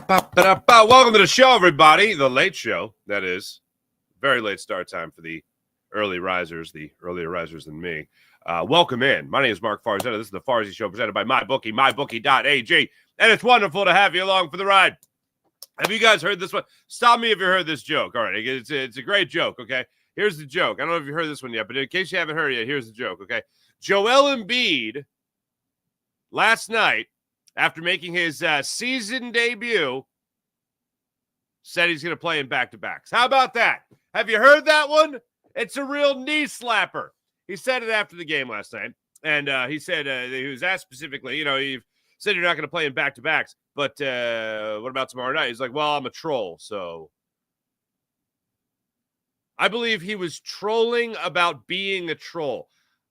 Welcome to the show, everybody. The late show, that is. Very late start time for the early risers, the earlier risers than me. Welcome in. My name is Mark Farzetta. This is the Farzy Show presented by MyBookie, mybookie.ag. And it's wonderful to have you along for the ride. Have you guys heard this one? Stop me if you heard this joke. All right, it's a great joke, okay? Here's the joke. I don't know if you heard this one yet, but in case you haven't heard it yet, here's the joke, okay? Joel Embiid, last night, after making his season debut, said he's going to play in back-to-backs. How about that? Have you heard that one? It's a real knee slapper. He said it after the game last night, and he said he was asked specifically, you said you're not going to play in back-to-backs, but what about tomorrow night? He's like, well, I'm a troll, so. I believe he was trolling about being a troll.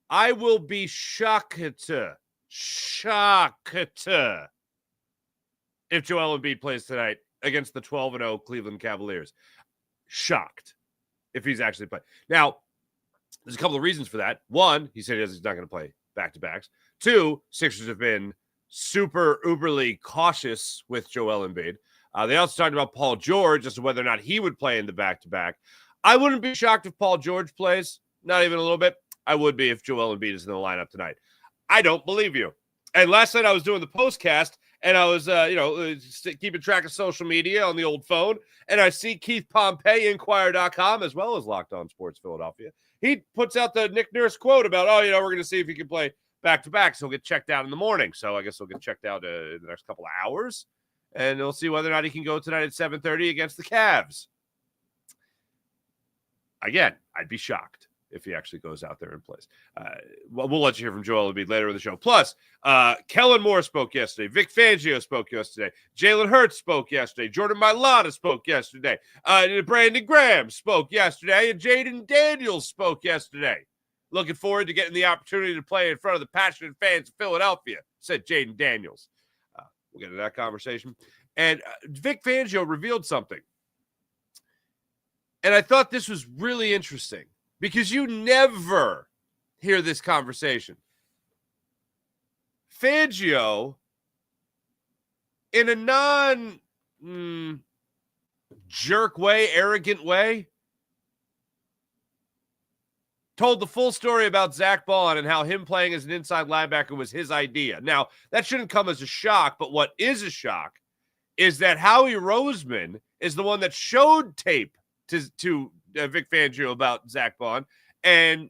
I will be shocked if Joel Embiid plays tonight against the 12-0 Cleveland Cavaliers. Shocked if he's actually playing. Now, there's a couple of reasons for that. One, he said he's not going to play back-to-backs. Two, Sixers have been super uberly cautious with Joel Embiid. They also talked about Paul George as to whether or not he would play in the back-to-back. I wouldn't be shocked if Paul George plays, not even a little bit. I would be if Joel Embiid is in the lineup tonight. I don't believe you. And last night I was doing the postcast, and I was, keeping track of social media on the old phone, and I see Keith Pompey, Inquirer.com, as well as Locked On Sports Philadelphia. He puts out the Nick Nurse quote about, we're going to see if he can play back-to-back, so he'll get checked out in the morning. So I guess he'll get checked out in the next couple of hours, and we'll see whether or not he can go tonight at 7:30 against the Cavs. Again, I'd be shocked if he actually goes out there and plays. We'll let you hear from Joel Embiid later in the show. Plus, Kellen Moore spoke yesterday. Vic Fangio spoke yesterday. Jalen Hurts spoke yesterday. Jordan Mailata spoke yesterday. Brandon Graham spoke yesterday. And Jaden Daniels spoke yesterday. Looking forward to getting the opportunity to play in front of the passionate fans of Philadelphia, said Jaden Daniels. We'll get into that conversation. And Vic Fangio revealed something. And I thought this was really interesting because you never hear this conversation. Fangio, in a non-jerk way, arrogant way, told the full story about Zach Bond and how him playing as an inside linebacker was his idea. Now, that shouldn't come as a shock, but what is a shock is that Howie Roseman is the one that showed tape to Vic Fangio about Zach Bond. And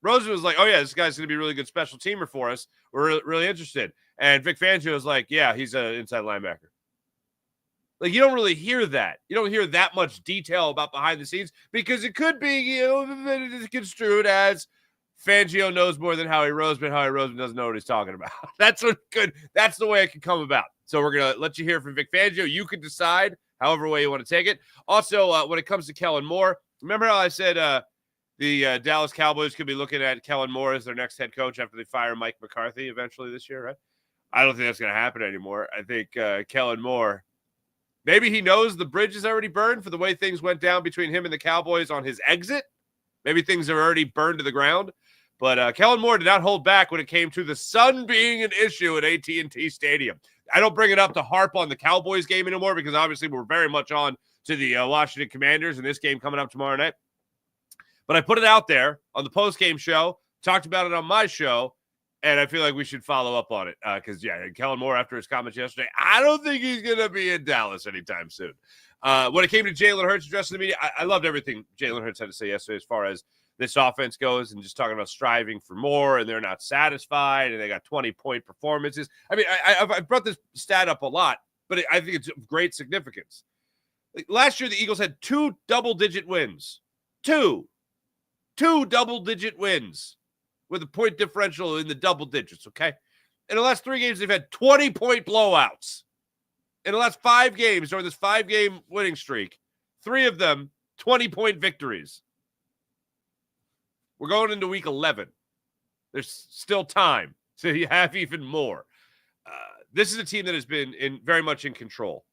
Roseman was like, this guy's going to be a really good special teamer for us. We're really interested. And Vic Fangio was like, yeah, he's an inside linebacker. Like, you don't really hear that. You don't hear that much detail about behind the scenes because it could be, construed as Fangio knows more than Howie Roseman. Howie Roseman doesn't know what he's talking about. That's the way it could come about. So we're going to let you hear from Vic Fangio. You can decide however way you want to take it. Also, when it comes to Kellen Moore, remember how I said the Dallas Cowboys could be looking at Kellen Moore as their next head coach after they fire Mike McCarthy eventually this year, right? I don't think that's going to happen anymore. I think Kellen Moore, maybe he knows the bridge is already burned for the way things went down between him and the Cowboys on his exit. Maybe things are already burned to the ground. But Kellen Moore did not hold back when it came to the sun being an issue at AT&T Stadium. I don't bring it up to harp on the Cowboys game anymore because obviously we're very much on to the Washington Commanders and this game coming up tomorrow night. But I put it out there on the post-game show, talked about it on my show, and I feel like we should follow up on it because, Kellen Moore, after his comments yesterday, I don't think he's going to be in Dallas anytime soon. When it came to Jalen Hurts addressing the media, I loved everything Jalen Hurts had to say yesterday as far as this offense goes and just talking about striving for more and they're not satisfied and they got 20-point performances. I mean, I've brought this stat up a lot, but I think it's of great significance. Last year, the Eagles had 2 double-digit wins. Two double-digit wins with a point differential in the double digits, okay? In the last 3 games, they've had 20-point blowouts. In the last 5 games, during this 5-game winning streak, 3 of them, 20-point victories. We're going into week 11. There's still time to have even more. This is a team that has been very much in control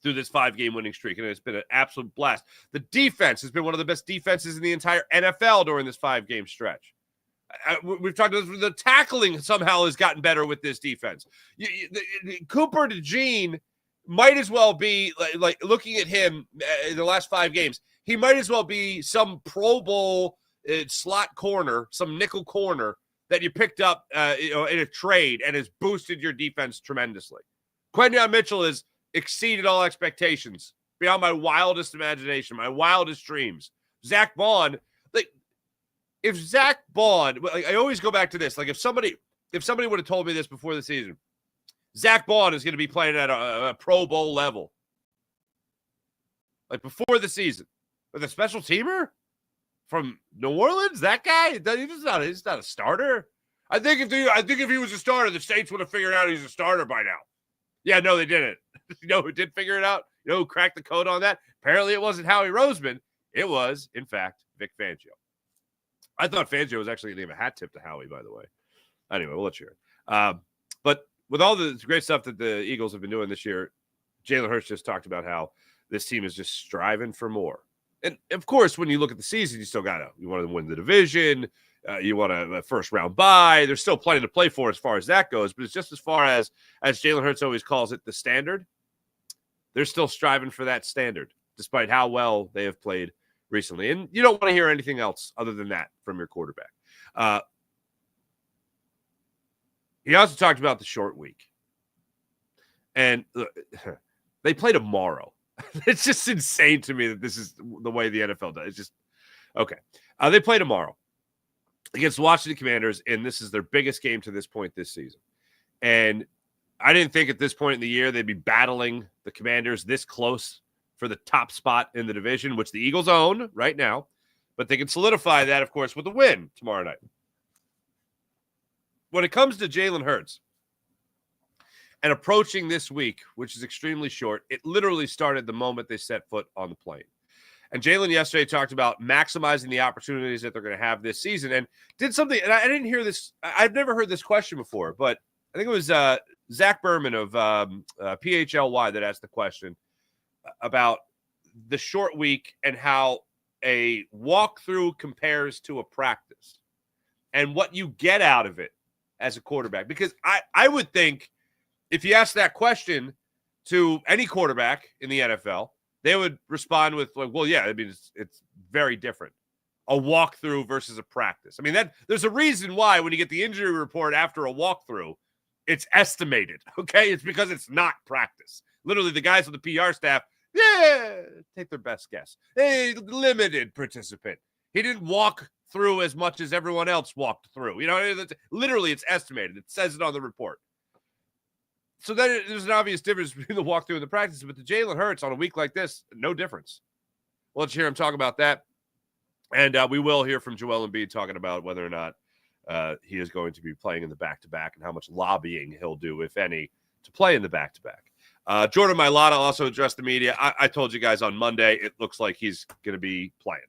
through this 5-game winning streak, and it's been an absolute blast. The defense has been one of the best defenses in the entire NFL during this 5-game stretch. We've talked about this, the tackling somehow has gotten better with this defense. Cooper DeJean might as well be like looking at him in the last 5 games. He might as well be some Pro Bowl slot corner, some nickel corner that you picked up in a trade and has boosted your defense tremendously. Quentin Mitchell has exceeded all expectations beyond my wildest imagination, my wildest dreams. Zach Bond, like if Zach Bond, like I always go back to this, like if somebody would have told me this before the season, Zach Bond is going to be playing at a Pro Bowl level, like before the season, with a special teamer from New Orleans, that guy, he's not a starter. I think if he was a starter, the Saints would have figured out he's a starter by now. Yeah, no, they didn't. You know who did figure it out? You know who cracked the code on that? Apparently it wasn't Howie Roseman. It was, in fact, Vic Fangio. I thought Fangio was actually going to give a hat tip to Howie, by the way. Anyway, we'll let you hear it. But with all the great stuff that the Eagles have been doing this year, Jalen Hurts just talked about how this team is just striving for more. And, of course, when you look at the season, you want to win the division. You want a first-round bye. There's still plenty to play for as far as that goes. But it's just as far as Jalen Hurts always calls it, the standard. They're still striving for that standard, despite how well they have played recently. And you don't want to hear anything else other than that from your quarterback. He also talked about the short week. And they play tomorrow. It's just insane to me that this is the way the NFL does. It's just, okay. They play tomorrow against the Washington Commanders, and this is their biggest game to this point this season. And I didn't think at this point in the year they'd be battling the Commanders this close for the top spot in the division, which the Eagles own right now. But they can solidify that, of course, with a win tomorrow night. When it comes to Jalen Hurts and approaching this week, which is extremely short, it literally started the moment they set foot on the plane. And Jalen yesterday talked about maximizing the opportunities that they're going to have this season and did something. And I didn't hear this. I've never heard this question before, but I think it was Zach Berman of PHLY that asked the question about the short week and how a walkthrough compares to a practice and what you get out of it as a quarterback. Because I would think if you ask that question to any quarterback in the NFL, they would respond with like, well, yeah, I mean, it's very different. A walkthrough versus a practice. I mean, there's a reason why when you get the injury report after a walkthrough, it's estimated, okay? It's because it's not practice. Literally, the guys on the PR staff, take their best guess. Hey, limited participant. He didn't walk through as much as everyone else walked through. You know, literally, it's estimated. It says it on the report. So then there's an obvious difference between the walkthrough and the practice, but the Jalen Hurts on a week like this, no difference. We'll let you hear him talk about that. And we will hear from Joel Embiid talking about whether or not he is going to be playing in the back-to-back and how much lobbying he'll do, if any, to play in the back-to-back. Jordan Mailata also addressed the media. I told you guys on Monday, it looks like he's going to be playing.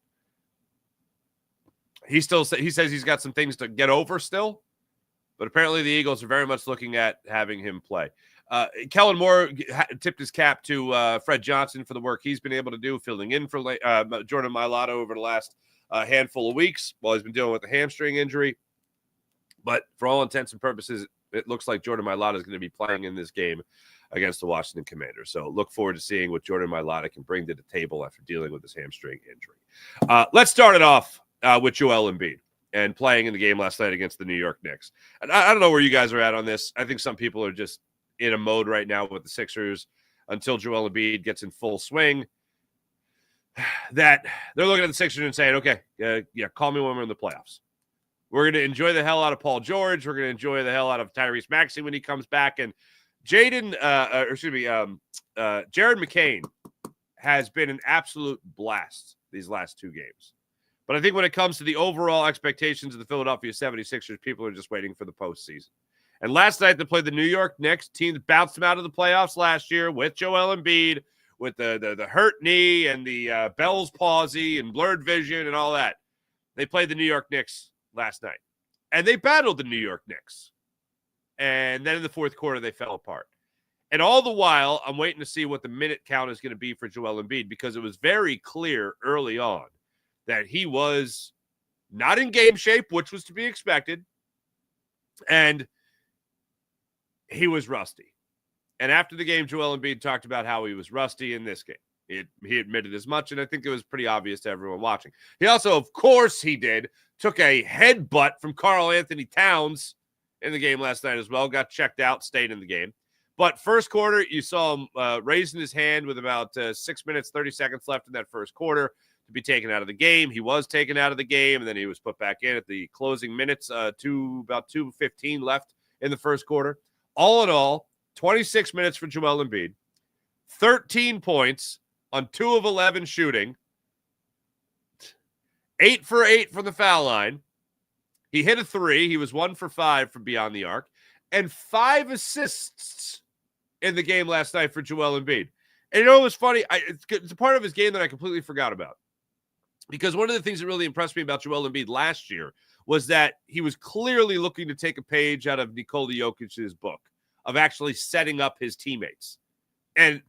He says he's got some things to get over still, but apparently the Eagles are very much looking at having him play. Kellen Moore tipped his cap to Fred Johnson for the work he's been able to do, filling in for Jordan Mailata over the last handful of weeks while he's been dealing with a hamstring injury. But for all intents and purposes, it looks like Jordan Mailata is going to be playing in this game against the Washington Commanders. So look forward to seeing what Jordan Mailata can bring to the table after dealing with his hamstring injury. Let's start it off with Joel Embiid and playing in the game last night against the New York Knicks. And I don't know where you guys are at on this. I think some people are just in a mode right now with the Sixers until Joel Embiid gets in full swing that they're looking at the Sixers and saying, okay, call me when we're in the playoffs. We're going to enjoy the hell out of Paul George. We're going to enjoy the hell out of Tyrese Maxey when he comes back. And Jared McCain has been an absolute blast these last 2 games. But I think when it comes to the overall expectations of the Philadelphia 76ers, people are just waiting for the postseason. And last night they played the New York Knicks, team that bounced them out of the playoffs last year with Joel Embiid, with the hurt knee and the Bell's palsy and blurred vision and all that. They played the New York Knicks last night. And they battled the New York Knicks. And then in the fourth quarter, they fell apart. And all the while, I'm waiting to see what the minute count is going to be for Joel Embiid, because it was very clear early on that he was not in game shape, which was to be expected. And he was rusty. And after the game, Joel Embiid talked about how he was rusty in this game. He admitted as much, and I think it was pretty obvious to everyone watching. He also, of course he did, took a headbutt from Karl Anthony Towns in the game last night as well, got checked out, stayed in the game. But first quarter, you saw him raising his hand with about 6 minutes, 30 seconds left in that first quarter to be taken out of the game. He was taken out of the game, and then he was put back in at the closing minutes, about 2:15 left in the first quarter. All in all, 26 minutes for Joel Embiid, 13 points on 2 of 11 shooting, 8 for 8 from the foul line. He hit a 3. He was 1 for 5 from beyond the arc, and 5 assists in the game last night for Joel Embiid. And you know what was funny? It's a part of his game that I completely forgot about. Because one of the things that really impressed me about Joel Embiid last year was that he was clearly looking to take a page out of Nikola Jokic's book of actually setting up his teammates. And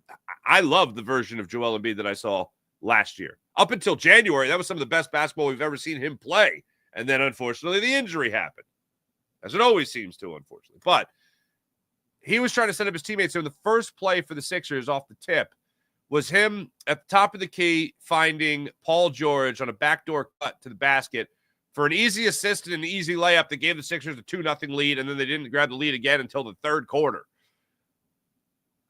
I love the version of Joel Embiid that I saw last year. Up until January, that was some of the best basketball we've ever seen him play. And then, unfortunately, the injury happened, as it always seems to, unfortunately. But he was trying to set up his teammates. So the first play for the Sixers off the tip was him at the top of the key finding Paul George on a backdoor cut to the basket for an easy assist and an easy layup that gave the Sixers a 2-0 lead, and then they didn't grab the lead again until the third quarter.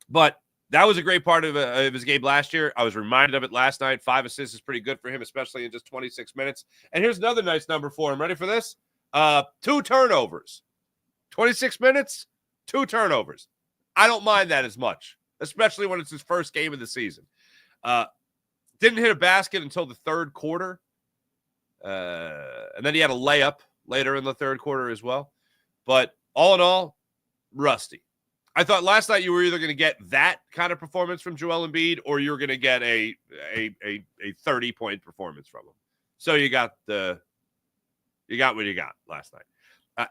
But that was a great part of his game last year. I was reminded of it last night. 5 assists is pretty good for him, especially in just 26 minutes. And here's another nice number for him. Ready for this? 2 turnovers. 26 minutes, 2 turnovers. I don't mind that as much, especially when it's his first game of the season. Didn't hit a basket until the third quarter. And then he had a layup later in the third quarter as well. But all in all, rusty. I thought last night you were either going to get that kind of performance from Joel Embiid or you were going to get a 30-point performance from him. So you got what you got last night.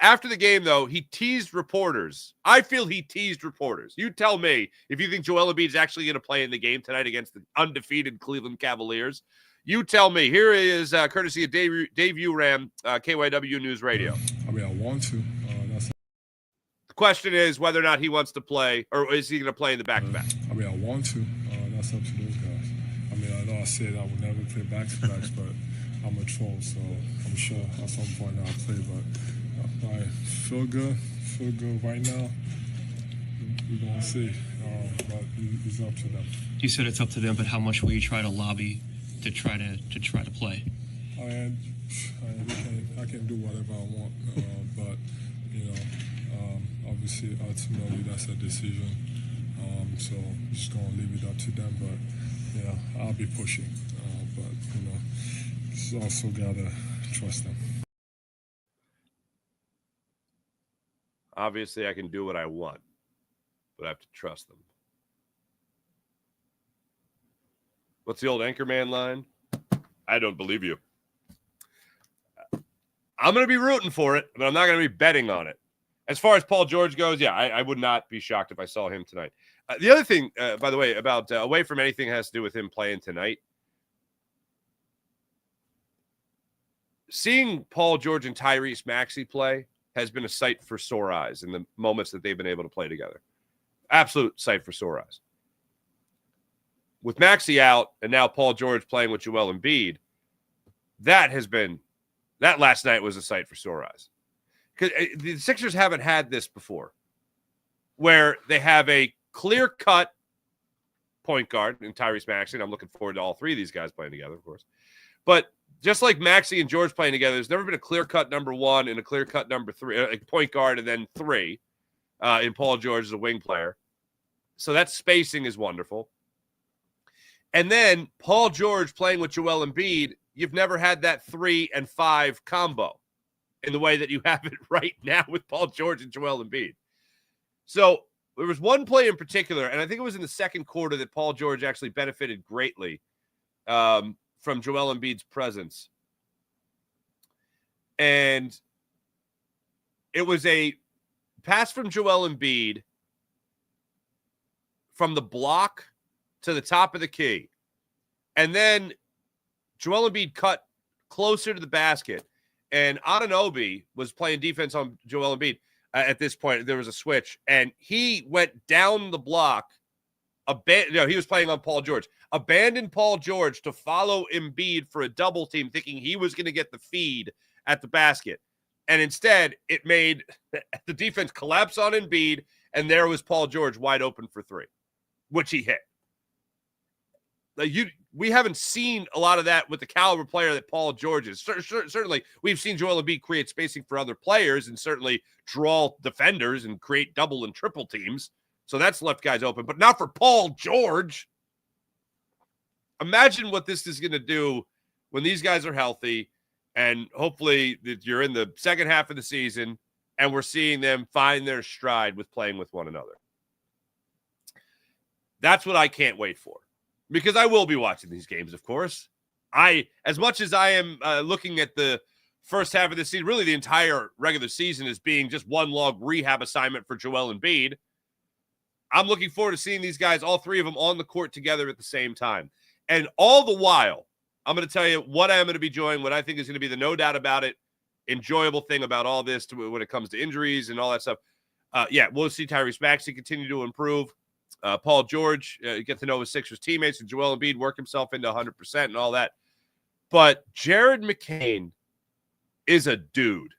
After the game, though, he teased reporters. I feel he teased reporters. You tell me if you think Joel Embiid is actually going to play in the game tonight against the undefeated Cleveland Cavaliers. You tell me. Here is courtesy of Dave Uram, KYW News Radio. I mean, I want to. The question is whether or not he wants to play, or is he going to play in the back-to-back? I mean, I want to. That's up to those guys. I mean, I know I said I would never play back-to-backs, but I'm a troll, so I'm sure at some point I'll play. But I feel good right now. We're going to see. But it's up to them. You said it's up to them, but how much will you try to lobby to try to play? I can do whatever I want, but obviously ultimately that's a decision. So I'm just gonna leave it up to them. But I'll be pushing. But just also gotta trust them. Obviously, I can do what I want, but I have to trust them. What's the old Anchorman line? I don't believe you. I'm going to be rooting for it, but I'm not going to be betting on it. As far as Paul George goes, yeah, I would not be shocked if I saw him tonight. The other thing, by the way, about away from anything has to do with him playing tonight. Seeing Paul George and Tyrese Maxey play has been a sight for sore eyes in the moments that they've been able to play together. Absolute sight for sore eyes. With Maxey out and now Paul George playing with Joel Embiid, that last night was a sight for sore eyes. Because the Sixers haven't had this before, where they have a clear-cut point guard in Tyrese Maxey, and I'm looking forward to all 3 of these guys playing together, of course. But just like Maxey and George playing together, there's never been a clear-cut number 1 and a clear-cut number 3, like point guard and then 3 in Paul George as a wing player. So that spacing is wonderful. And then Paul George playing with Joel Embiid, you've never had that 3 and 5 combo in the way that you have it right now with Paul George and Joel Embiid. So there was one play in particular, and I think it was in the second quarter that Paul George actually benefited greatly from Joel Embiid's presence. And it was a pass from Joel Embiid from the block to the top of the key. And then Joel Embiid cut closer to the basket, and Anunoby was playing defense on Joel Embiid. at this point. There was a switch, and he went down the block. He was playing on Paul George. Abandoned Paul George to follow Embiid for a double team, thinking he was going to get the feed at the basket. And instead, it made the defense collapse on Embiid, and there was Paul George wide open for three, which he hit. We haven't seen a lot of that with the caliber player that Paul George is. Certainly, we've seen Joel Embiid create spacing for other players and certainly draw defenders and create double and triple teams. So that's left guys open, but not for Paul George. Imagine what this is going to do when these guys are healthy, and hopefully you're in the second half of the season and we're seeing them find their stride with playing with one another. That's what I can't wait for, because I will be watching these games, of course. As much as I am looking at the first half of the season, really the entire regular season as being just one long rehab assignment for Joel Embiid, I'm looking forward to seeing these guys, all three of them, on the court together at the same time. And all the while, I'm going to tell you what I'm going to be enjoying, what I think is going to be the no doubt about it, enjoyable thing about all this when it comes to injuries and all that stuff. We'll see Tyrese Maxey continue to improve. Paul George, get to know his Sixers teammates, and Joel Embiid work himself into 100% and all that. But Jared McCain is a dude.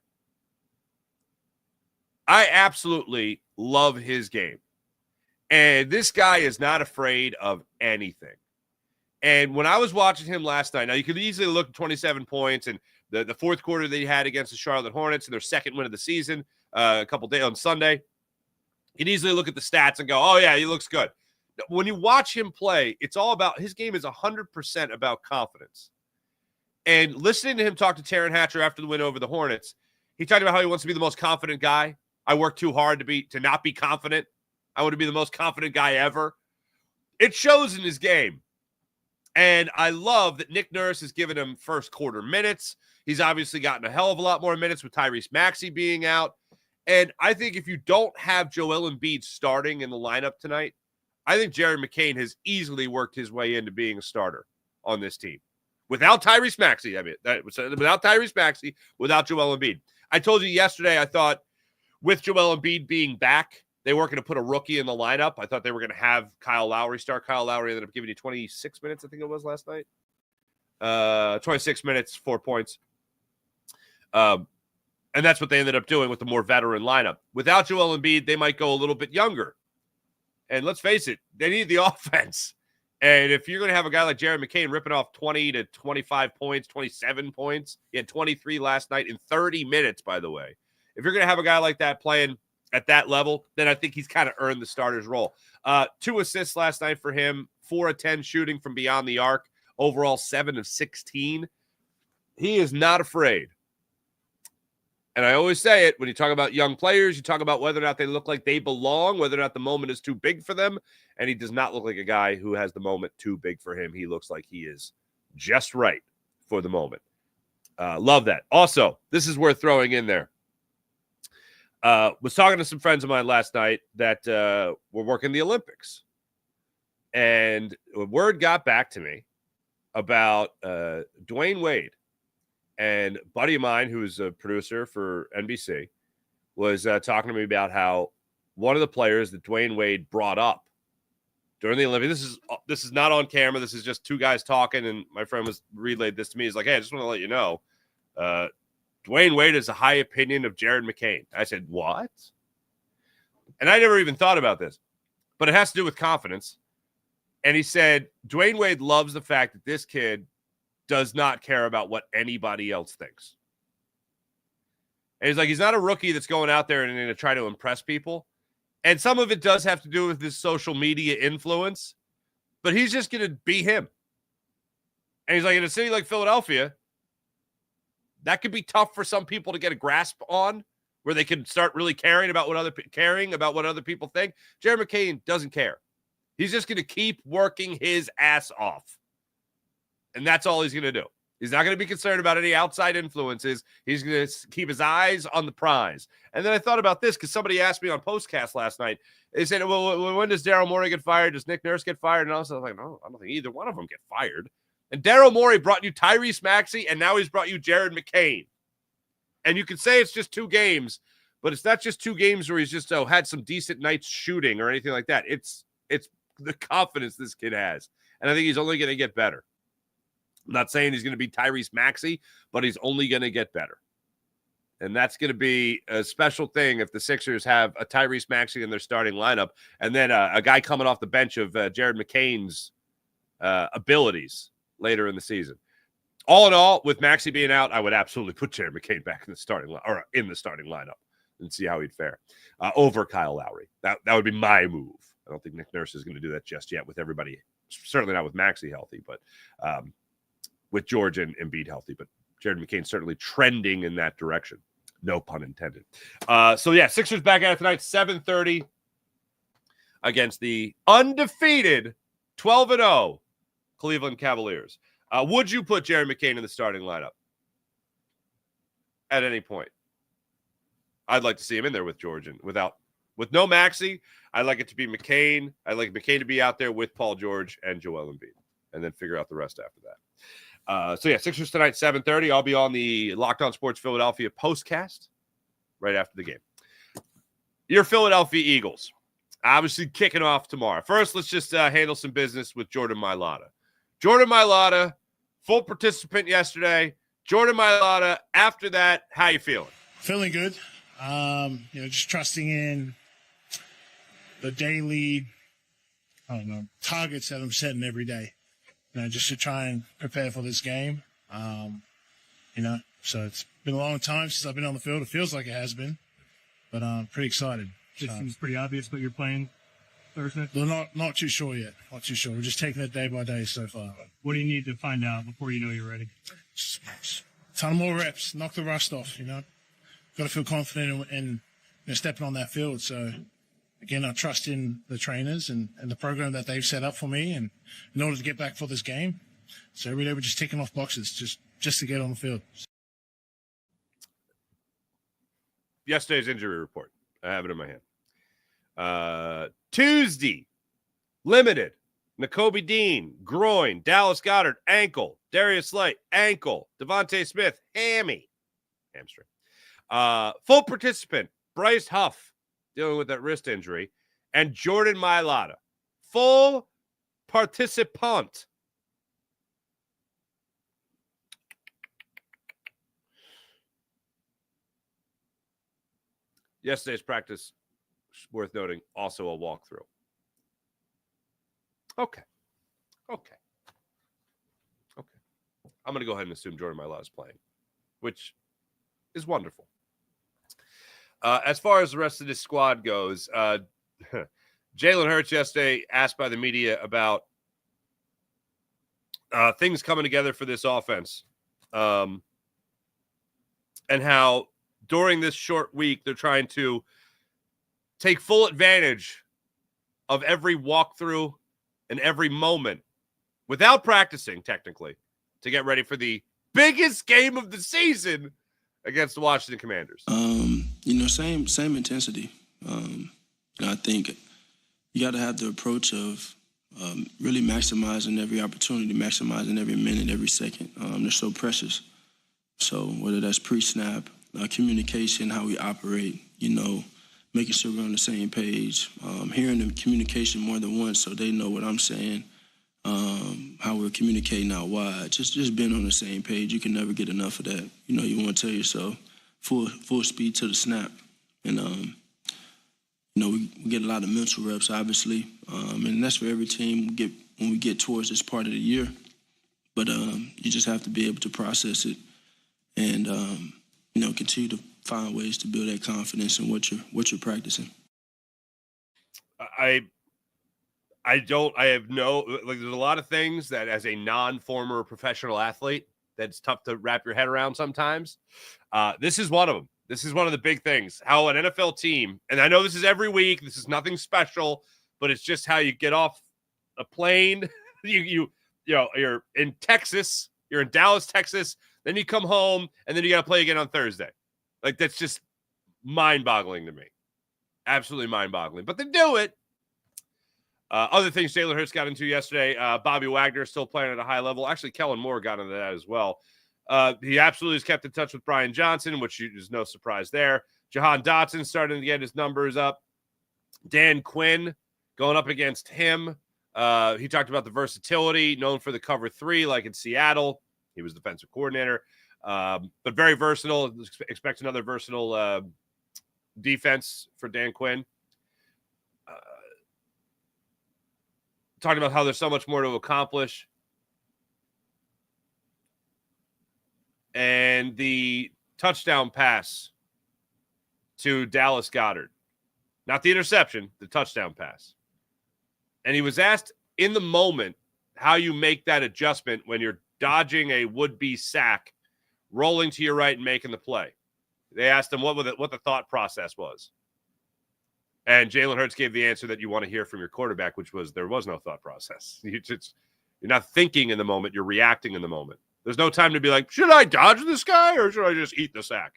I absolutely love his game. And this guy is not afraid of anything. And when I was watching him last night, now you could easily look at 27 points and the fourth quarter they had against the Charlotte Hornets and their second win of the season a couple days on Sunday. You'd easily look at the stats and go, oh, yeah, he looks good. When you watch him play, it's all about – his game is 100% about confidence. And listening to him talk to Taryn Hatcher after the win over the Hornets, he talked about how he wants to be the most confident guy. I work too hard to not be confident. I want to be the most confident guy ever. It shows in his game. And I love that Nick Nurse has given him first quarter minutes. He's obviously gotten a hell of a lot more minutes with Tyrese Maxey being out. And I think if you don't have Joel Embiid starting in the lineup tonight, I think Jared McCain has easily worked his way into being a starter on this team. Without Tyrese Maxey, without Tyrese Maxey, without Joel Embiid. I told you yesterday I thought with Joel Embiid being back, they weren't going to put a rookie in the lineup. I thought they were going to have Kyle Lowry start. Kyle Lowry ended up giving you 26 minutes, I think it was last night. 26 minutes, 4 points. And that's what they ended up doing with the more veteran lineup. Without Joel Embiid, they might go a little bit younger. And let's face it, they need the offense. And if you're going to have a guy like Jared McCain ripping off 20 to 25 points, 27 points, he had 23 last night in 30 minutes, by the way. If you're going to have a guy like that playing at that level, then I think he's kind of earned the starter's role. 2 assists last night for him, 4 of 10 shooting from beyond the arc, overall 7 of 16. He is not afraid. And I always say it, when you talk about young players, you talk about whether or not they look like they belong, whether or not the moment is too big for them. And he does not look like a guy who has the moment too big for him. He looks like he is just right for the moment. Love that. Also, this is worth throwing in there. Was talking to some friends of mine last night that were working the Olympics. And word got back to me about Dwayne Wade. And a buddy of mine, who's a producer for NBC, was talking to me about how one of the players that Dwayne Wade brought up during the Olympics, this is not on camera, this is just two guys talking, and my friend was relayed this to me. He's like, hey, I just want to let you know, Dwayne Wade has a high opinion of Jared McCain. I said, what? And I never even thought about this, but it has to do with confidence. And he said, Dwayne Wade loves the fact that this kid does not care about what anybody else thinks. And he's like, he's not a rookie that's going out there and going to try to impress people. And some of it does have to do with his social media influence, but he's just going to be him. And he's like, in a city like Philadelphia, that could be tough for some people to get a grasp on, where they can start really caring about what other people think. Jared McCain doesn't care. He's just going to keep working his ass off. And that's all he's going to do. He's not going to be concerned about any outside influences. He's going to keep his eyes on the prize. And then I thought about this because somebody asked me on Postcast last night. They said, well, when does Daryl Morey get fired? Does Nick Nurse get fired? And I was like, no, I don't think either one of them get fired. And Daryl Morey brought you Tyrese Maxey, and now he's brought you Jared McCain. And you can say it's just 2 games, but it's not just 2 games where he's just had some decent nights shooting or anything like that. It's the confidence this kid has, and I think he's only going to get better. I'm not saying he's going to be Tyrese Maxey, but he's only going to get better. And that's going to be a special thing if the Sixers have a Tyrese Maxey in their starting lineup and then a guy coming off the bench of Jared McCain's abilities later in the season. All in all, with Maxey being out, I would absolutely put Jared McCain back in the starting lineup and see how he'd fare over Kyle Lowry. That would be my move. I don't think Nick Nurse is going to do that just yet with everybody. Certainly not with Maxey healthy, but with George and Embiid healthy. But Jared McCain certainly trending in that direction. No pun intended. Sixers back at it tonight, 7:30 against the undefeated 12-0 Cleveland Cavaliers. Would you put Jared McCain in the starting lineup at any point? I'd like to see him in there with George and with no Maxey. I'd like it to be McCain. I'd like McCain to be out there with Paul George and Joel Embiid, and then figure out the rest after that. Sixers tonight, 7:30. I'll be on the Locked On Sports Philadelphia postcast right after the game. Your Philadelphia Eagles, obviously kicking off tomorrow. First, let's just handle some business with Jordan Mailata. Jordan Mailata, full participant yesterday. Jordan Mailata, after that, how you feeling? Feeling good. Just trusting in the daily, targets that I'm setting every day. Just to try and prepare for this game. So it's been a long time since I've been on the field. It feels like it has been, but I'm pretty excited. It seems pretty obvious, but you're playing Thursday? We're not too sure yet. Not too sure. We're just taking it day by day so far. What do you need to find out before you know you're ready? Ton more reps, knock the rust off, Got to feel confident in stepping on that field. So, again, I trust in the trainers and the program that they've set up for me and in order to get back for this game. So every day we're just ticking off boxes just to get on the field. Yesterday's injury report. I have it in my hand. Tuesday, limited. Nakobe Dean, groin. Dallas Goedert, ankle. Darius Slay, ankle. Devontae Smith, hamstring. Full participant, Bryce Huff, dealing with that wrist injury, and Jordan Mailata, full participant. Yesterday's practice, worth noting, also a walkthrough. Okay. I'm going to go ahead and assume Jordan Mailata is playing, which is wonderful. As far as the rest of this squad goes, Jalen Hurts yesterday asked by the media about things coming together for this offense, and how during this short week they're trying to take full advantage of every walkthrough and every moment without practicing, technically, to get ready for the biggest game of the season against the Washington Commanders. Same intensity. I think you got to have the approach of really maximizing every opportunity, maximizing every minute, every second. They're so precious. So whether that's pre-snap, communication, how we operate, making sure we're on the same page, hearing the communication more than once so they know what I'm saying, how we're communicating out wide, just being on the same page. You can never get enough of that. You want to tell yourself full speed to the snap. And, we get a lot of mental reps, obviously, and that's for every team when we get towards this part of the year. But you just have to be able to process it and, continue to find ways to build that confidence in what you're practicing. I have there's a lot of things that as a non-former professional athlete, that's tough to wrap your head around sometimes. This is one of them. This is one of the big things, how an NFL team, and I know this is every week, this is nothing special, but it's just how you get off a plane. You're in Texas, you're in Dallas, Texas, then you come home, and then you got to play again on Thursday. Like, that's just mind-boggling to me. Absolutely mind-boggling. But they do it. Other things Jalen Hurts got into yesterday, Bobby Wagner still playing at a high level. Actually, Kellen Moore got into that as well. He absolutely has kept in touch with Brian Johnson, which is no surprise there. Jahan Dotson starting to get his numbers up. Dan Quinn going up against him. He talked about the versatility, known for the cover 3 like in Seattle. He was defensive coordinator, but very versatile. Expect another versatile defense for Dan Quinn. Talking about how there's so much more to accomplish. And the touchdown pass to Dallas Goedert. Not the interception, the touchdown pass. And he was asked in the moment how you make that adjustment when you're dodging a would-be sack, rolling to your right and making the play. They asked him what the thought process was. And Jalen Hurts gave the answer that you want to hear from your quarterback, which was there was no thought process. You're not thinking in the moment. You're reacting in the moment. There's no time to be like, should I dodge this guy or should I just eat the sack?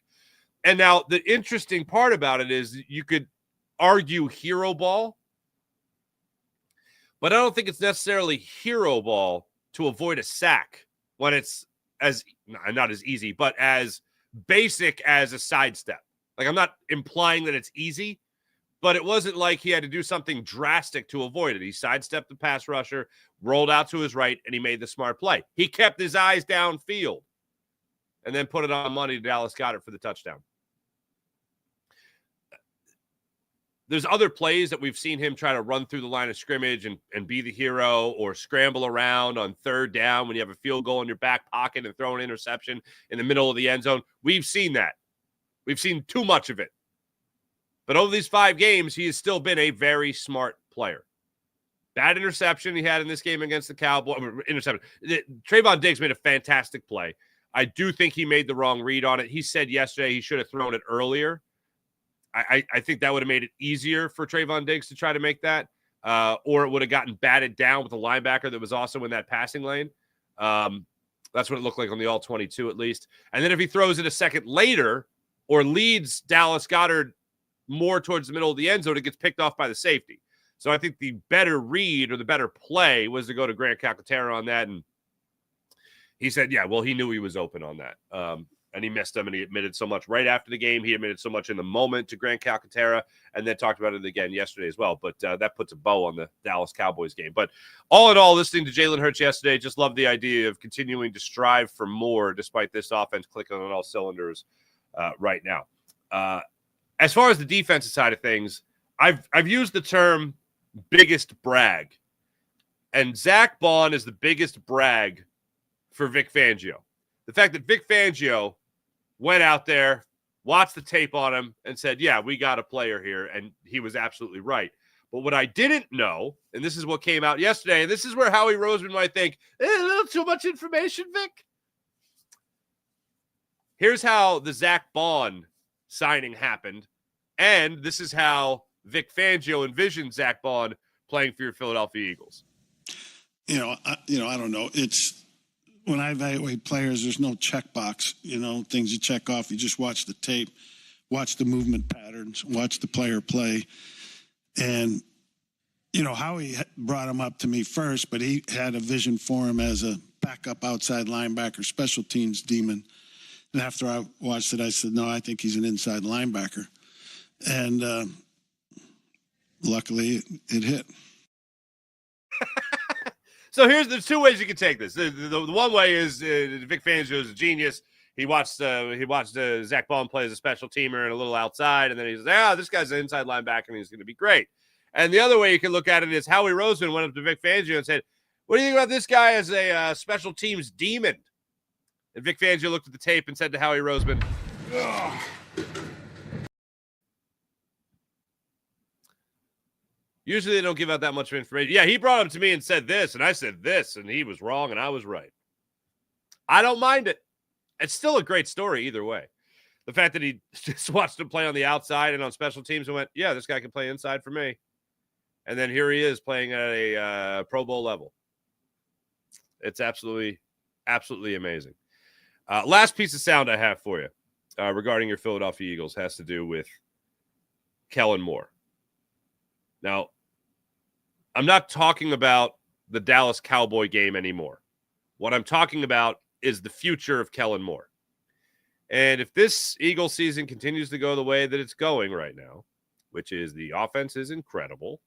And now the interesting part about it is you could argue hero ball, but I don't think it's necessarily hero ball to avoid a sack when it's not as easy, but as basic as a sidestep. Like, I'm not implying that it's easy, but it wasn't like he had to do something drastic to avoid it. He sidestepped the pass rusher, rolled out to his right, and he made the smart play. He kept his eyes downfield and then put it on money to Dallas Goedert for the touchdown. There's other plays that we've seen him try to run through the line of scrimmage and be the hero, or scramble around on third down when you have a field goal in your back pocket and throw an interception in the middle of the end zone. We've seen that. We've seen too much of it. But over these 5 games, he has still been a very smart player. Bad interception he had in this game against the Cowboys. Interception. Trayvon Diggs made a fantastic play. I do think he made the wrong read on it. He said yesterday he should have thrown it earlier. I think that would have made it easier for Trayvon Diggs to try to make that, or it would have gotten batted down with a linebacker that was also in that passing lane. That's what it looked like on the all-22 at least. And then if he throws it a second later or leads Dallas Goedert more towards the middle of the end zone, it gets picked off by the safety. So I think the better read or the better play was to go to Grant Calcaterra on that. And he said, yeah, well, he knew he was open on that. And he missed him, and he admitted so much right after the game. He admitted so much in the moment to Grant Calcaterra, and then talked about it again yesterday as well. But that puts a bow on the Dallas Cowboys game. But all in all, listening to Jalen Hurts yesterday, just love the idea of continuing to strive for more despite this offense clicking on all cylinders right now. As far as the defensive side of things, I've used the term biggest brag. And Zach Bond is the biggest brag for Vic Fangio. The fact that Vic Fangio went out there, watched the tape on him, and said, yeah, we got a player here, and he was absolutely right. But what I didn't know, and this is what came out yesterday, and this is where Howie Roseman might think, a little too much information, Vic. Here's how the Zach Bond signing happened, and this is how Vic Fangio envisioned Zach Bond playing for your Philadelphia Eagles. I don't know. It's when I evaluate players, there's no checkbox, things you check off. You just watch the tape, watch the movement patterns, watch the player play. And, Howie brought him up to me first, but he had a vision for him as a backup outside linebacker, special teams demon. And after I watched it, I said, no, I think he's an inside linebacker. And luckily it hit. So there's 2 ways you can take this. The one way is Vic Fangio is a genius. He watched Zach Bond play as a special teamer and a little outside, and then he says, this guy's an inside linebacker and he's going to be great. And the other way you can look at it is Howie Roseman went up to Vic Fangio and said, what do you think about this guy as a special teams demon? And Vic Fangio looked at the tape and said to Howie Roseman, ugh. Usually they don't give out that much information. Yeah, he brought him to me and said this, and I said this, and he was wrong, and I was right. I don't mind it. It's still a great story either way. The fact that he just watched him play on the outside and on special teams and went, yeah, this guy can play inside for me. And then here he is playing at a Pro Bowl level. It's absolutely, absolutely amazing. Last piece of sound I have for you regarding your Philadelphia Eagles has to do with Kellen Moore. Now, I'm not talking about the Dallas Cowboy game anymore. What I'm talking about is the future of Kellen Moore. And if this Eagles season continues to go the way that it's going right now, which is the offense is incredible,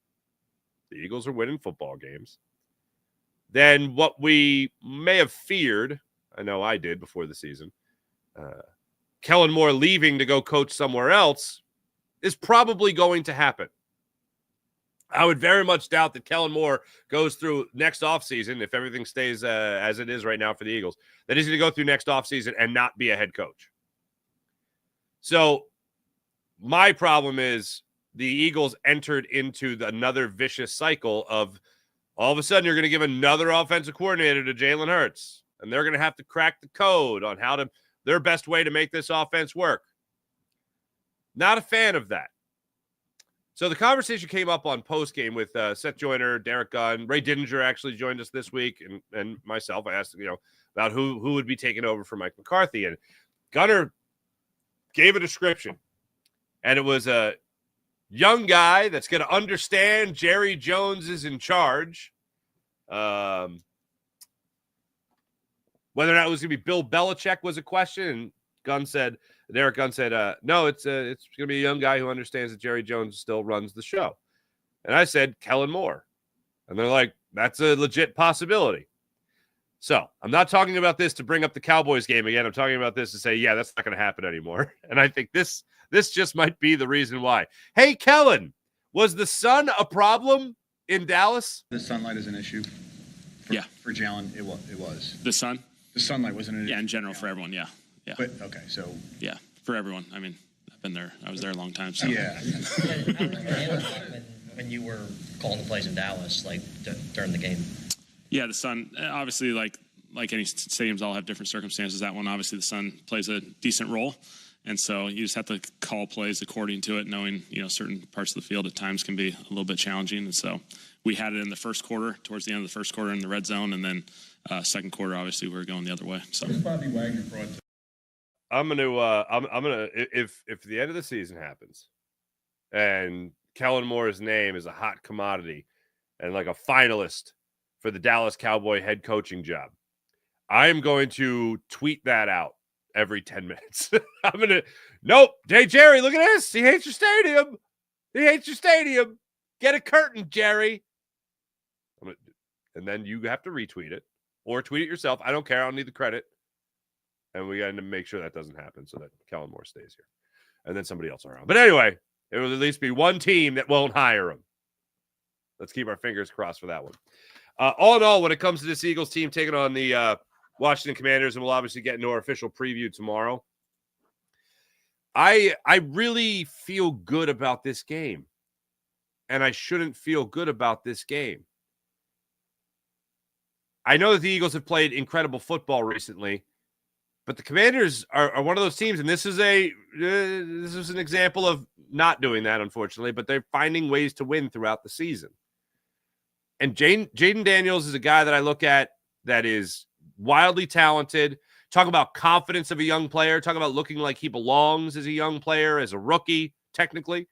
the Eagles are winning football games, then what we may have feared, I know I did before the season, Kellen Moore leaving to go coach somewhere else, is probably going to happen. I would very much doubt that Kellen Moore goes through next offseason, if everything stays as it is right now for the Eagles, that he's going to go through next offseason and not be a head coach. So my problem is the Eagles entered into another vicious cycle of all of a sudden you're going to give another offensive coordinator to Jalen Hurts, and they're going to have to crack the code on how to their best way to make this offense work. Not a fan of that. So the conversation came up on postgame with Seth Joyner, Derek Gunn, Ray Didinger actually joined us this week, and myself. I asked, about who would be taking over for Mike McCarthy, and Gunner gave a description, and it was a young guy that's going to understand Jerry Jones is in charge. Whether or not it was going to be Bill Belichick was a question, and Derek Gunn said, no, it's going to be a young guy who understands that Jerry Jones still runs the show. And I said, Kellen Moore. And they're like, that's a legit possibility. So I'm not talking about this to bring up the Cowboys game again. I'm talking about this to say, yeah, that's not going to happen anymore. And I think this just might be the reason why. Hey, Kellen, was the sun a problem in Dallas? The sunlight is an issue. For Jalen, it was. The sun? The sunlight wasn't an issue. Yeah, in general for everyone, yeah. But, okay, so. Yeah, for everyone. I mean, I've been there. I was there a long time. So. Yeah. when you were calling the plays in Dallas, during the game? Yeah, the sun, obviously, like any stadiums all have different circumstances. That one, obviously, the sun plays a decent role. And so you just have to call plays according to it, knowing, certain parts of the field at times can be a little bit challenging. And so we had it in the first quarter, towards the end of the first quarter in the red zone. And then second quarter, obviously, we were going the other way. So Bobby Wagner brought to I'm gonna if the end of the season happens and Kellen Moore's name is a hot commodity and like a finalist for the Dallas Cowboy head coaching job, I am going to tweet that out every 10 minutes. Nope. Hey, Jerry, look at this. He hates your stadium. Get a curtain, Jerry. And then you have to retweet it or tweet it yourself. I don't care. I don't need the credit. And we got to make sure that doesn't happen so that Kellen Moore stays here. And then somebody else around. But anyway, it will at least be one team that won't hire him. Let's keep our fingers crossed for that one. All in all, when it comes to this Eagles team taking on the Washington Commanders, and we'll obviously get into our official preview tomorrow, I really feel good about this game. And I shouldn't feel good about this game. I know that the Eagles have played incredible football recently, but the Commanders are one of those teams, and this is an example of not doing that, unfortunately, but they're finding ways to win throughout the season. And Jaden Daniels is a guy that I look at that is wildly talented. Talk about confidence of a young player. Talk about looking like he belongs as a young player, as a rookie, technically.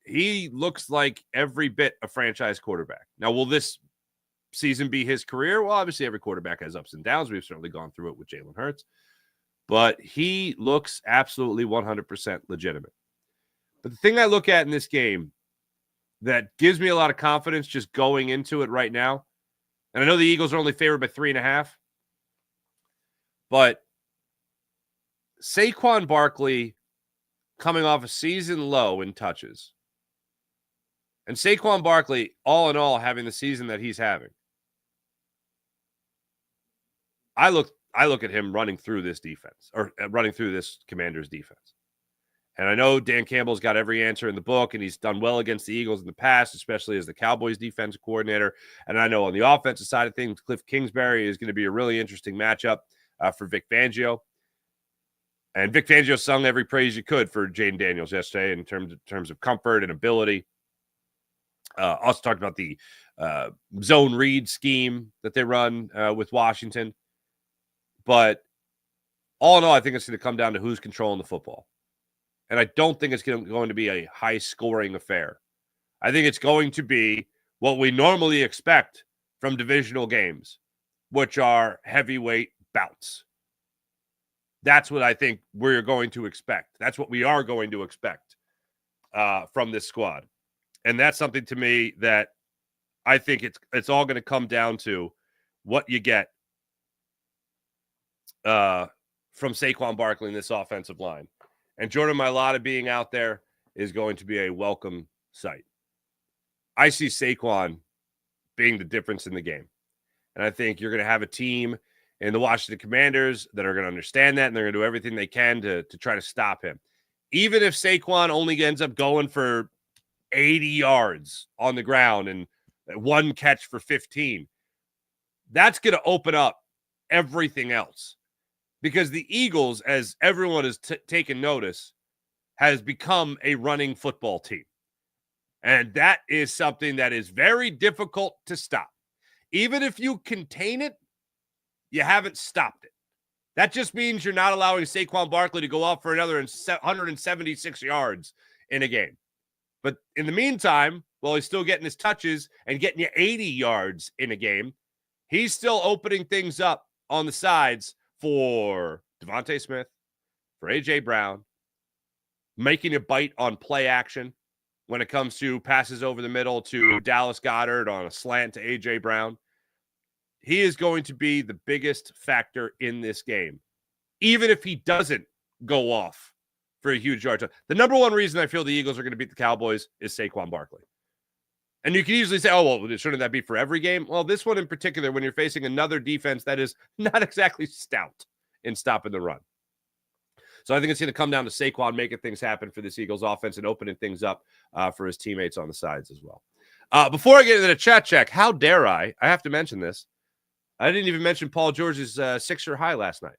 He looks like every bit a franchise quarterback. Now, will this season be his career? Well, obviously every quarterback has ups and downs. We've certainly gone through it with Jalen Hurts, but he looks absolutely 100% legitimate. But the thing I look at in this game that gives me a lot of confidence just going into it right now, and I know the Eagles are only favored by 3.5, but Saquon Barkley coming off a season low in touches, and Saquon Barkley, all in all, having the season that he's having, I look at him running through this defense or running through this Commanders defense. And I know Dan Campbell's got every answer in the book, and he's done well against the Eagles in the past, especially as the Cowboys defensive coordinator. And I know on the offensive side of things, Cliff Kingsbury is going to be a really interesting matchup for Vic Fangio. And Vic Fangio sung every praise you could for Jaden Daniels yesterday in terms of comfort and ability. Also talked about the zone read scheme that they run with Washington. But all in all, I think it's going to come down to who's controlling the football. And I don't think it's going to be a high-scoring affair. I think it's going to be what we normally expect from divisional games, which are heavyweight bouts. That's what I think we're going to expect. That's what we are going to expect from this squad. And that's something to me that I think it's all going to come down to what you get from Saquon Barkley in this offensive line. And Jordan Mailata being out there is going to be a welcome sight. I see Saquon being the difference in the game. And I think you're going to have a team in the Washington Commanders that are going to understand that, and they're going to do everything they can to try to stop him. Even if Saquon only ends up going for 80 yards on the ground and one catch for 15, that's going to open up everything else. Because the Eagles, as everyone has taken notice, has become a running football team. And that is something that is very difficult to stop. Even if you contain it, you haven't stopped it. That just means you're not allowing Saquon Barkley to go off for another 176 yards in a game. But in the meantime, while he's still getting his touches and getting you 80 yards in a game, he's still opening things up on the sides for Devontae Smith, for A.J. Brown, making a bite on play action when it comes to passes over the middle to Dallas Goedert on a slant to A.J. Brown. He is going to be the biggest factor in this game, even if he doesn't go off for a huge yard. The number one reason I feel the Eagles are going to beat the Cowboys is Saquon Barkley. And you can easily say, oh, well, shouldn't that be for every game? Well, this one in particular, when you're facing another defense that is not exactly stout in stopping the run. So I think it's going to come down to Saquon making things happen for this Eagles offense and opening things up for his teammates on the sides as well. Before I get into the chat check, how dare I have to mention this. I didn't even mention Paul George's Sixer high last night.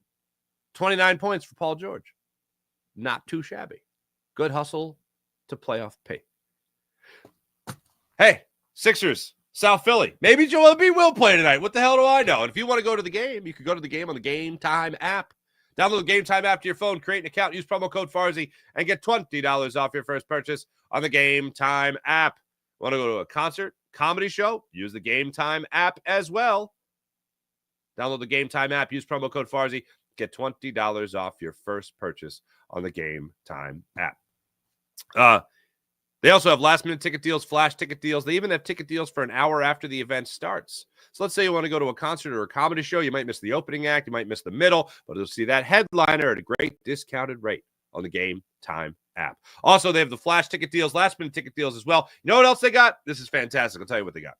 29 points for Paul George. Not too shabby. Good hustle to playoff pay. Hey, Sixers, South Philly. Maybe Joel Embiid will play tonight. What the hell do I know? And if you want to go to the game, you can go to the game on the Game Time app. Download the Game Time app to your phone, create an account, use promo code Farzy, and get $20 off your first purchase on the Game Time app. Want to go to a concert, comedy show? Use the Game Time app as well. Download the Game Time app, use promo code Farzy, get $20 off your first purchase on the Game Time app. They also have last-minute ticket deals, flash ticket deals. They even have ticket deals for an hour after the event starts. So let's say you want to go to a concert or a comedy show. You might miss the opening act. You might miss the middle, but you'll see that headliner at a great discounted rate on the Game Time app. Also, they have the flash ticket deals, last-minute ticket deals as well. You know what else they got? This is fantastic. I'll tell you what they got.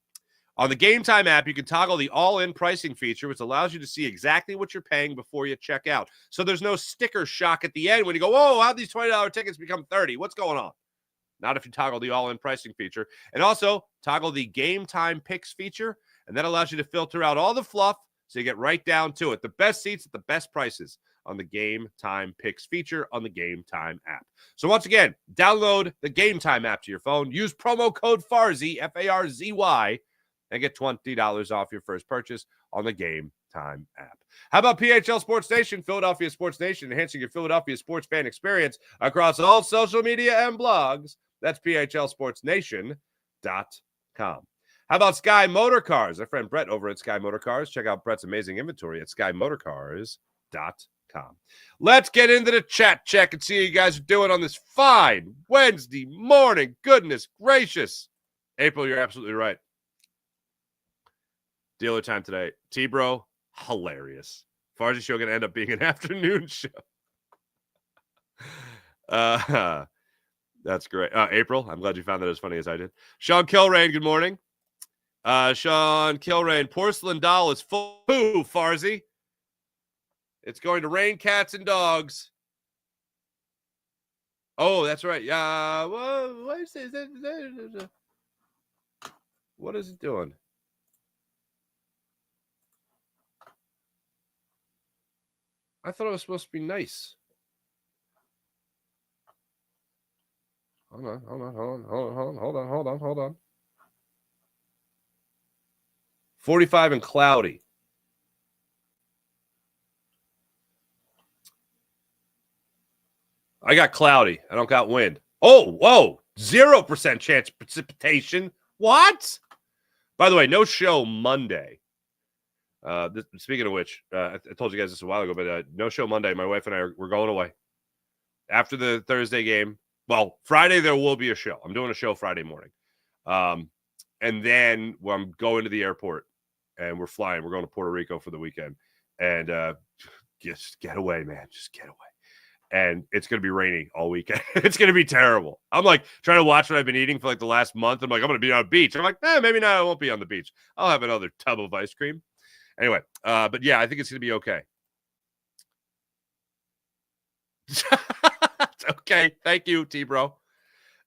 On the Game Time app, you can toggle the all-in pricing feature, which allows you to see exactly what you're paying before you check out. So there's no sticker shock at the end when you go, whoa, how'd these $20 tickets become $30? What's going on? Not if you toggle the all-in pricing feature. And also, toggle the Game Time Picks feature, and that allows you to filter out all the fluff so you get right down to it. The best seats at the best prices on the Game Time Picks feature on the Game Time app. So once again, download the Game Time app to your phone. Use promo code FARZY, F-A-R-Z-Y, and get $20 off your first purchase on the Game Time app. How about PHL Sports Nation, Philadelphia Sports Nation, enhancing your Philadelphia sports fan experience across all social media and blogs? That's PHLSportsNation.com. How about Sky Motor Cars? Our friend Brett over at Sky Motor Cars. Check out Brett's amazing inventory at SkyMotorcars.com. Let's get into the chat check and see how you guys are doing on this fine Wednesday morning. Goodness gracious. April, you're absolutely right. Dealer time today. T-Bro, hilarious. Farzy show going to end up being an afternoon show. That's great. April, I'm glad you found that as funny as I did. Sean Kilrain, good morning. Sean Kilrain, porcelain doll is full of Farzy. It's going to rain cats and dogs. Oh, that's right. Yeah. What is it? What is it doing? I thought it was supposed to be nice. Hold on. 45 and cloudy. I got cloudy. I don't got wind. Oh, whoa. 0% chance of precipitation. What? By the way, no show Monday. Speaking of which, I told you guys this a while ago, but no show Monday. My wife and we're going away after the Thursday game. Well, Friday there will be a show. I'm doing a show Friday morning, and then I'm going to the airport, and we're flying. We're going to Puerto Rico for the weekend, and just get away, man. Just get away. And it's going to be raining all weekend. It's going to be terrible. I'm like trying to watch what I've been eating for like the last month. I'm like, I'm going to be on a beach. I'm like, maybe not. I won't be on the beach. I'll have another tub of ice cream. Anyway, but yeah, I think it's going to be okay. Okay. Thank you, T-Bro.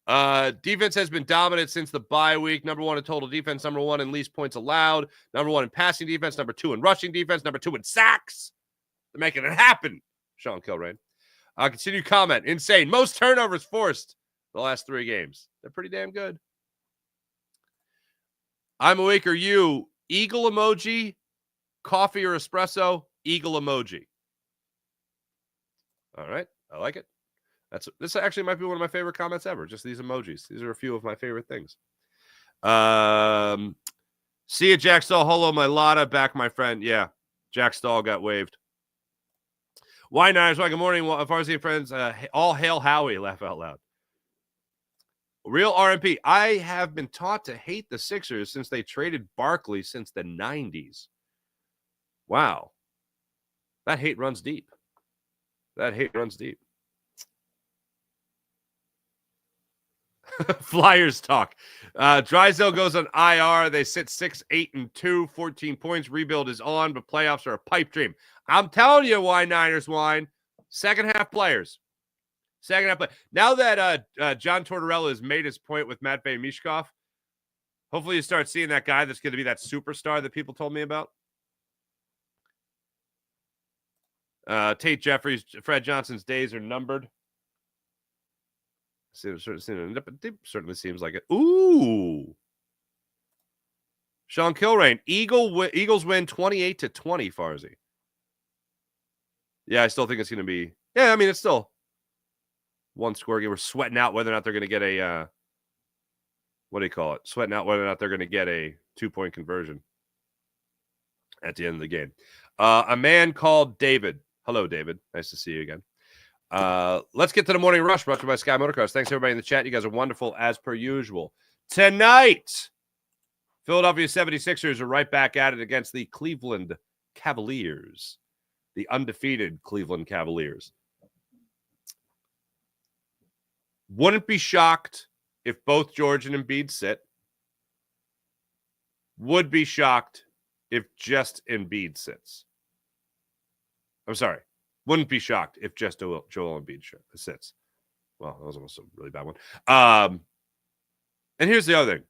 Defense has been dominant since the bye week. Number 1 in total defense. Number 1 in least points allowed. Number 1 in passing defense. Number 2 in rushing defense. Number 2 in sacks. They're making it happen. Sean Kilrain. Continue comment. Insane. Most turnovers forced the last 3 games. They're pretty damn good. I'm awake. Are you? Eagle emoji, coffee or espresso? Eagle emoji. All right. I like it. This actually might be one of my favorite comments ever. Just these emojis. These are a few of my favorite things. See you, Jack Stahl. Hello, my Lotta. Back, my friend. Yeah. Jack Stahl got waived. Why Niners? Why good morning, Farsi and friends. All hail Howie. Laugh out loud. Real RMP. I have been taught to hate the Sixers since they traded Barkley since the 90s. Wow. That hate runs deep. Flyers talk. Drysdale goes on IR. They sit 6-8-2, 14 points. Rebuild is on, but playoffs are a pipe dream. I'm telling you why Niners wine. Second half players. Now that John Tortorella has made his point with Matvei Mishkov, hopefully you start seeing that guy that's going to be that superstar that people told me about. Tate Jeffries, Fred Johnson's days are numbered. It certainly seems like it. Ooh. Sean Kilrain. Eagles win 28-20, Farzi. Yeah, I still think it's going to be... Yeah, I mean, it's still one score game. We're sweating out whether or not they're going to get a... what do you call it? Sweating out whether or not they're going to get a 2-point conversion at the end of the game. A man called David. Hello, David. Nice to see you again. Let's get to the morning rush brought to you by Sky Motocross. Thanks, everybody in the chat. You guys are wonderful as per usual. Tonight, Philadelphia 76ers are right back at it against the Cleveland Cavaliers, the undefeated Cleveland Cavaliers. Wouldn't be shocked if both George and Embiid sit. Would be shocked if just Embiid sits. I'm sorry. Wouldn't be shocked if just Joel Embiid sits. Well, that was almost a really bad one. And here's the other thing.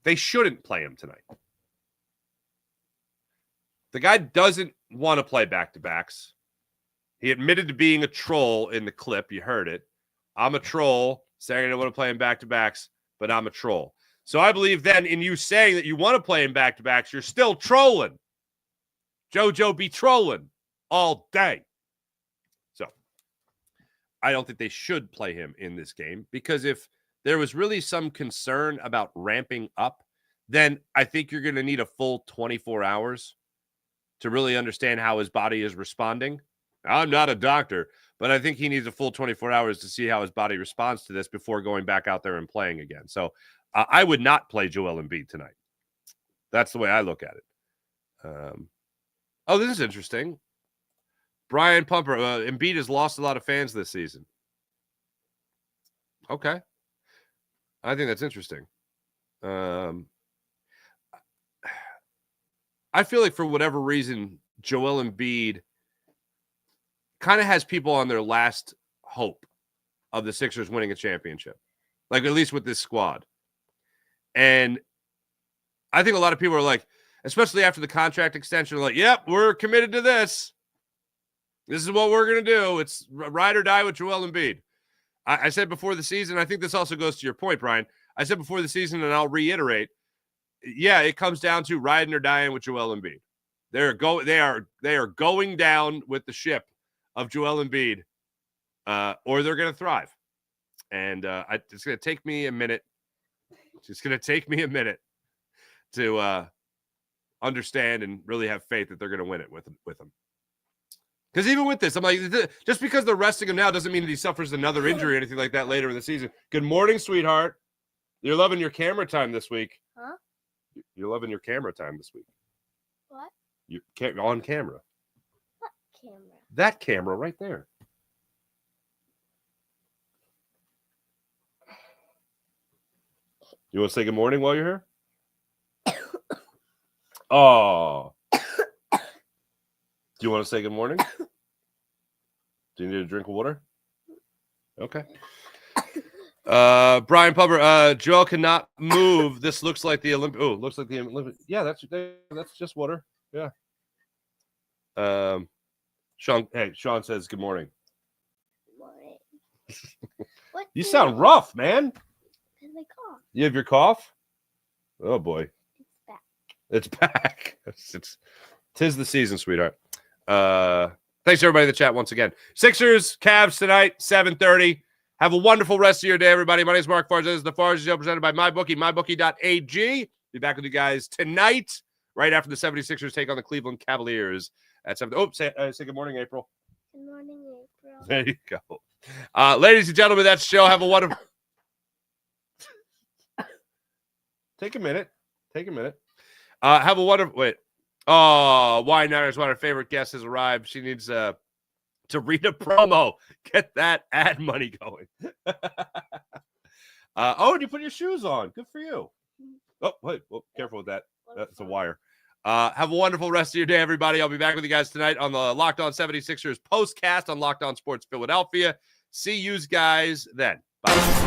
They shouldn't play him tonight. The guy doesn't want to play back-to-backs. He admitted to being a troll in the clip. You heard it. I'm a troll, saying I don't want to play him back-to-backs, but I'm a troll. So I believe then in you saying that you want to play him back-to-backs, you're still trolling. JoJo be trolling all day. So I don't think they should play him in this game, because if there was really some concern about ramping up, then I think you're going to need a full 24 hours to really understand how his body is responding. I'm not a doctor, but I think he needs a full 24 hours to see how his body responds to this before going back out there and playing again. So I would not play Joel Embiid tonight. That's the way I look at it. Oh, this is interesting. Brian Pumper, Embiid has lost a lot of fans this season. Okay. I think that's interesting. I feel like for whatever reason, Joel Embiid kind of has people on their last hope of the Sixers winning a championship, like at least with this squad. And I think a lot of people are like, especially after the contract extension, like, yep, we're committed to this. This is what we're going to do. It's ride or die with Joel Embiid. I said before the season, I think this also goes to your point, Brian. I said before the season, and I'll reiterate, yeah, it comes down to riding or dying with Joel Embiid. They are going down with the ship of Joel Embiid, or they're going to thrive. And it's going to take me a minute. It's going to take me a minute to understand and really have faith that they're going to win it with him. Because even with this, I'm like, just because they're resting him now doesn't mean that he suffers another injury or anything like that later in the season. Good morning, sweetheart. You're loving your camera time this week. Huh? You're loving your camera time this week. What? You can't on camera. What camera? That camera right there. You want to say good morning while you're here? Oh. Do you want to say good morning? Do you need a drink of water? Okay. Brian Pubber, Joel cannot move. This looks like the Olympic. Oh, looks like the Olympic. Yeah, that's just water. Yeah. Sean says good morning. Good morning. What You sound rough, man. my cough? You have your cough? Oh boy. It's back. It's back. Tis the season, sweetheart. Thanks everybody in the chat once again. Sixers, Cavs tonight, 7:30. Have a wonderful rest of your day, everybody. My name is Mark Farz. This is the Farz Show presented by MyBookie, mybookie.ag. Be back with you guys tonight, right after the 76ers take on the Cleveland Cavaliers at 7. Oh, say good morning, April. Good morning, April. There you go. Ladies and gentlemen, that's the show. Have a wonderful... Take a minute. Have a wonderful... Wait. Oh, Wine Niners, one of our favorite guests, has arrived. She needs to read a promo. Get that ad money going. And you put your shoes on. Good for you. Oh, wait. Well, careful with that. That's a wire. Have a wonderful rest of your day, everybody. I'll be back with you guys tonight on the Locked On 76ers postcast on Locked On Sports Philadelphia. See you guys then. Bye.